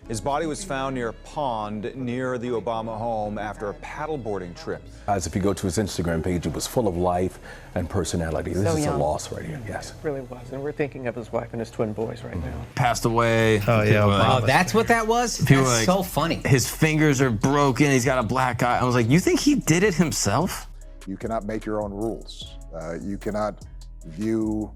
His body was found near a pond near the Obama home after a paddleboarding trip. As if you go to his Instagram page, it was full of life and personality. This is a loss right here, yes. It really was, and we're thinking of his wife and his twin boys right now. Passed away. Oh, yeah. Oh, that's what that was? That's like, so funny. His fingers are broken. He's got a black eye. I was like, you think he did it himself? You cannot make your own rules. You cannot view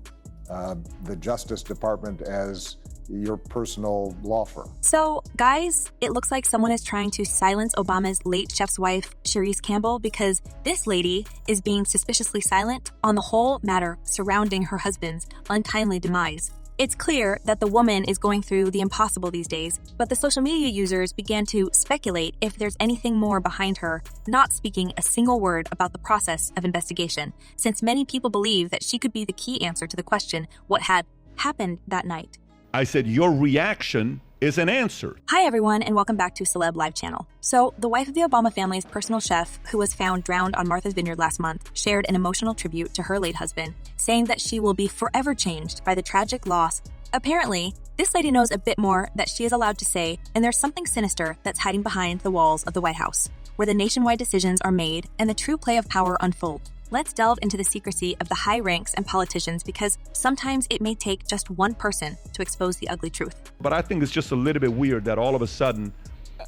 the Justice Department as your personal law firm. So, guys, it looks like someone is trying to silence Obama's late chef's wife, Sherise Campbell, because this lady is being suspiciously silent on the whole matter surrounding her husband's untimely demise. It's clear that the woman is going through the impossible these days, but the social media users began to speculate if there's anything more behind her not speaking a single word about the process of investigation, since many people believe that she could be the key answer to the question what had happened that night. I said, your reaction is an answer. Hi, everyone, and welcome back to Celeb Live Channel. So, the wife of the Obama family's personal chef, who was found drowned on Martha's Vineyard last month, shared an emotional tribute to her late husband, saying that she will be forever changed by the tragic loss. Apparently, this lady knows a bit more that she is allowed to say, and there's something sinister that's hiding behind the walls of the White House, where the nationwide decisions are made and the true play of power unfold. Let's delve into the secrecy of the high ranks and politicians, because sometimes it may take just one person to expose the ugly truth. But I think it's just a little bit weird that all of a sudden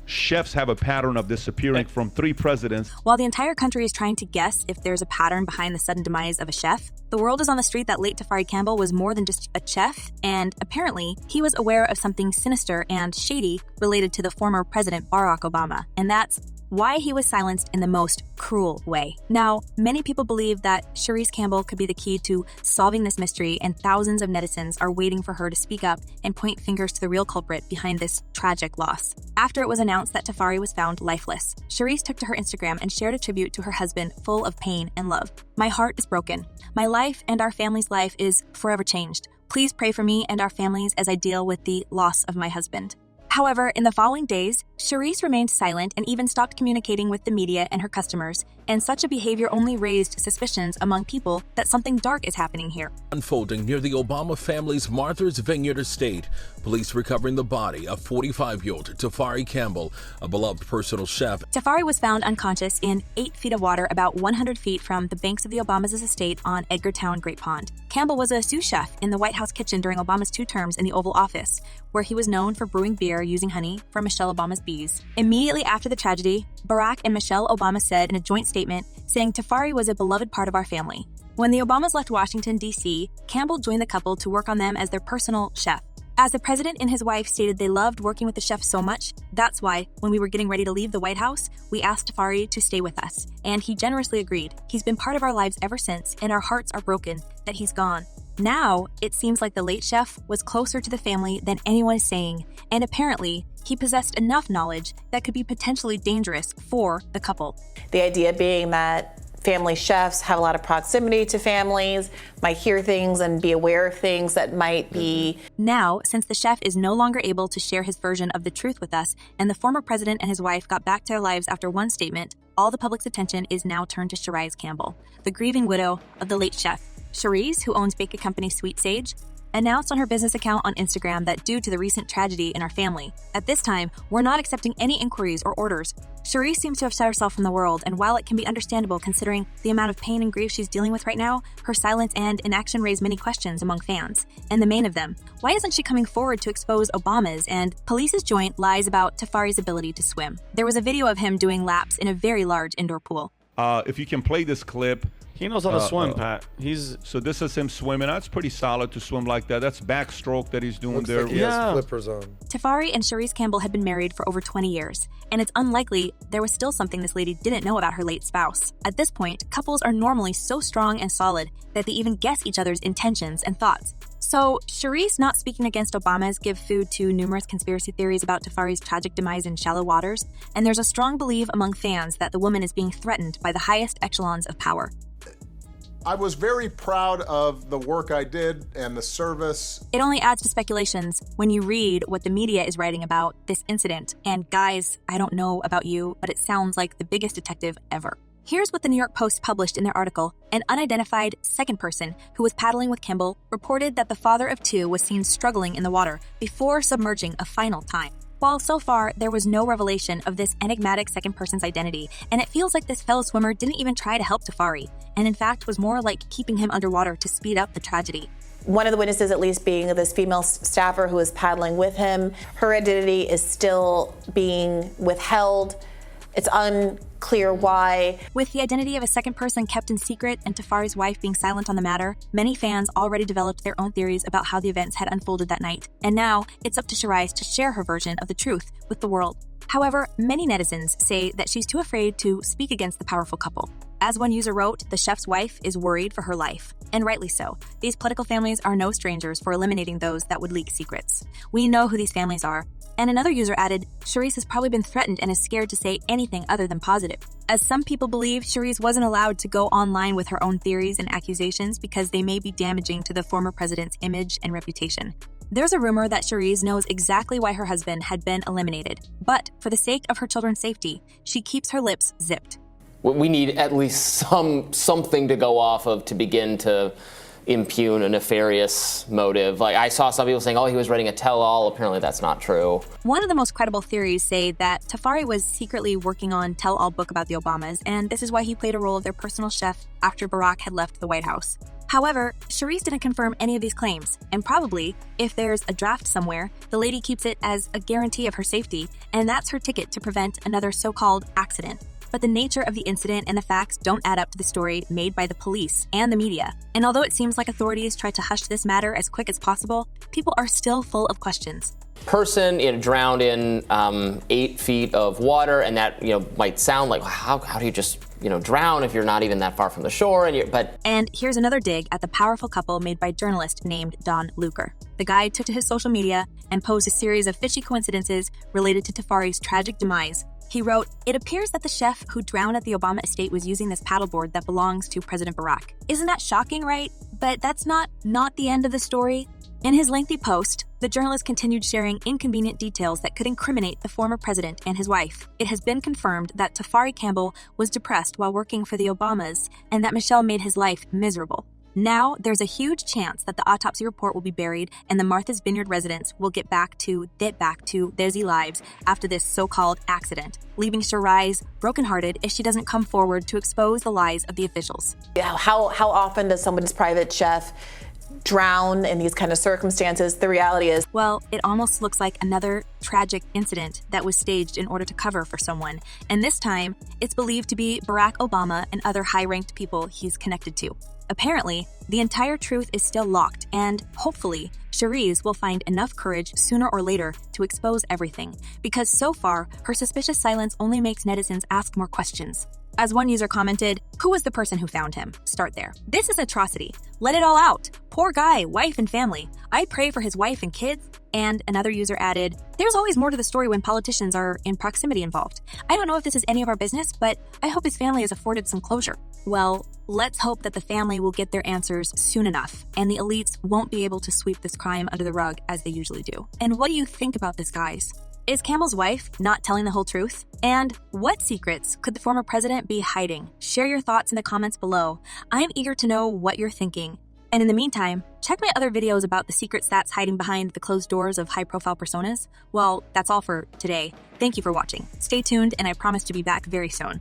chefs have a pattern of disappearing from 3 presidents. While the entire country is trying to guess if there's a pattern behind the sudden demise of a chef, the world is on the street that late Tafari Campbell was more than just a chef, and apparently he was aware of something sinister and shady related to the former President Barack Obama, and that's why he was silenced in the most cruel way. Now, many people believe that Sherise Campbell could be the key to solving this mystery, and thousands of netizens are waiting for her to speak up and point fingers to the real culprit behind this tragic loss. After it was announced that Tafari was found lifeless, Sherise took to her Instagram and shared a tribute to her husband full of pain and love. My heart is broken. My life and our family's life is forever changed. Please pray for me and our families as I deal with the loss of my husband. However, in the following days, Sherise remained silent and even stopped communicating with the media and her customers, and such a behavior only raised suspicions among people that something dark is happening here. Unfolding near the Obama family's Martha's Vineyard estate, police recovering the body of 45-year-old Tafari Campbell, a beloved personal chef. Tafari was found unconscious in 8 feet of water about 100 feet from the banks of the Obamas' estate on Edgartown Great Pond. Campbell was a sous chef in the White House kitchen during Obama's 2 terms in the Oval Office, where he was known for brewing beer using honey from Michelle Obama's bees. Immediately after the tragedy, Barack and Michelle Obama said in a joint statement, saying Tafari was a beloved part of our family. When the Obamas left Washington, D.C., Campbell joined the couple to work on them as their personal chef. As the president and his wife stated they loved working with the chef so much, that's why, when we were getting ready to leave the White House, we asked Tafari to stay with us, and he generously agreed. He's been part of our lives ever since, and our hearts are broken that he's gone. Now, it seems like the late chef was closer to the family than anyone is saying, and apparently, he possessed enough knowledge that could be potentially dangerous for the couple. The idea being that family chefs have a lot of proximity to families, might hear things and be aware of things that might be... Now, since the chef is no longer able to share his version of the truth with us, and the former president and his wife got back to their lives after one statement, all the public's attention is now turned to Sherise Campbell, the grieving widow of the late chef. Sherise, who owns baking company Sweet Sage, announced on her business account on Instagram that due to the recent tragedy in our family, at this time, we're not accepting any inquiries or orders. Sherise seems to have shut herself from the world, and while it can be understandable considering the amount of pain and grief she's dealing with right now, her silence and inaction raise many questions among fans. And the main of them, why isn't she coming forward to expose Obama's and police's joint lies about Tafari's ability to swim? There was a video of him doing laps in a very large indoor pool. If you can play this clip. He knows how to swim, Pat. So this is him swimming. That's pretty solid to swim like that. That's backstroke that he's doing. Looks there. Like he has flippers on. Tafari and Sherise Campbell had been married for over 20 years, and it's unlikely there was still something this lady didn't know about her late spouse. At this point, couples are normally so strong and solid that they even guess each other's intentions and thoughts. So, Sherise not speaking against Obama's give food to numerous conspiracy theories about Tafari's tragic demise in shallow waters, and there's a strong belief among fans that the woman is being threatened by the highest echelons of power. I was very proud of the work I did and the service. It only adds to speculations when you read what the media is writing about this incident. And guys, I don't know about you, but it sounds like the biggest detective ever. Here's what the New York Post published in their article. An unidentified second person who was paddling with Campbell reported that the father of 2 was seen struggling in the water before submerging a final time. While so far, there was no revelation of this enigmatic second person's identity, and it feels like this fellow swimmer didn't even try to help Tafari, and in fact was more like keeping him underwater to speed up the tragedy. One of the witnesses, at least, being this female staffer who was paddling with him. Her identity is still being withheld. It's unclear why. With the identity of a second person kept in secret and Tafari's wife being silent on the matter, many fans already developed their own theories about how the events had unfolded that night. And now, it's up to Sherise to share her version of the truth with the world. However, many netizens say that she's too afraid to speak against the powerful couple. As one user wrote, the chef's wife is worried for her life. And rightly so. These political families are no strangers for eliminating those that would leak secrets. We know who these families are. And another user added, Sherise has probably been threatened and is scared to say anything other than positive. As some people believe, Sherise wasn't allowed to go online with her own theories and accusations because they may be damaging to the former president's image and reputation. There's a rumor that Sherise knows exactly why her husband had been eliminated, but for the sake of her children's safety, she keeps her lips zipped. We need at least something to go off of to begin to impugn a nefarious motive. Like, I saw some people saying, oh, he was writing a tell-all. Apparently that's not true. One of the most credible theories say that Tafari was secretly working on tell-all book about the Obamas, and this is why he played a role of their personal chef after Barack had left the White House. However, Sherise didn't confirm any of these claims, and probably, if there's a draft somewhere, the lady keeps it as a guarantee of her safety, and that's her ticket to prevent another so-called accident. But the nature of the incident and the facts don't add up to the story made by the police and the media. And although it seems like authorities try to hush this matter as quick as possible, people are still full of questions. Person drowned in 8 feet of water, and that might sound like how do you just drown if you're not even that far from the shore? And here's another dig at the powerful couple made by a journalist named Don Luker. The guy took to his social media and posed a series of fishy coincidences related to Tafari's tragic demise. He wrote, "It appears that the chef who drowned at the Obama estate was using this paddleboard that belongs to President Barack. Isn't that shocking, right? But that's not the end of the story." In his lengthy post, the journalist continued sharing inconvenient details that could incriminate the former president and his wife. It has been confirmed that Tafari Campbell was depressed while working for the Obamas and that Michelle made his life miserable. Now, there's a huge chance that the autopsy report will be buried and the Martha's Vineyard residents will get back to their lives after this so-called accident, leaving Sherise brokenhearted if she doesn't come forward to expose the lies of the officials. How often does someone's private chef drown in these kind of circumstances? The reality is, well, it almost looks like another tragic incident that was staged in order to cover for someone. And this time, it's believed to be Barack Obama and other high-ranked people he's connected to. Apparently, the entire truth is still locked, and hopefully, Sherise will find enough courage sooner or later to expose everything, because so far, her suspicious silence only makes netizens ask more questions. As one user commented, "Who was the person who found him?" Start there. This is atrocity. Let it all out. Poor guy, wife and family. I pray for his wife and kids. And another user added, "There's always more to the story when politicians are in proximity involved. I don't know if this is any of our business, but I hope his family is afforded some closure." Well, let's hope that the family will get their answers soon enough, and the elites won't be able to sweep this crime under the rug as they usually do. And what do you think about this, guys? Is Campbell's wife not telling the whole truth? And what secrets could the former president be hiding? Share your thoughts in the comments below. I'm eager to know what you're thinking. And in the meantime, check my other videos about the secret stats hiding behind the closed doors of high-profile personas. Well, that's all for today. Thank you for watching. Stay tuned, and I promise to be back very soon.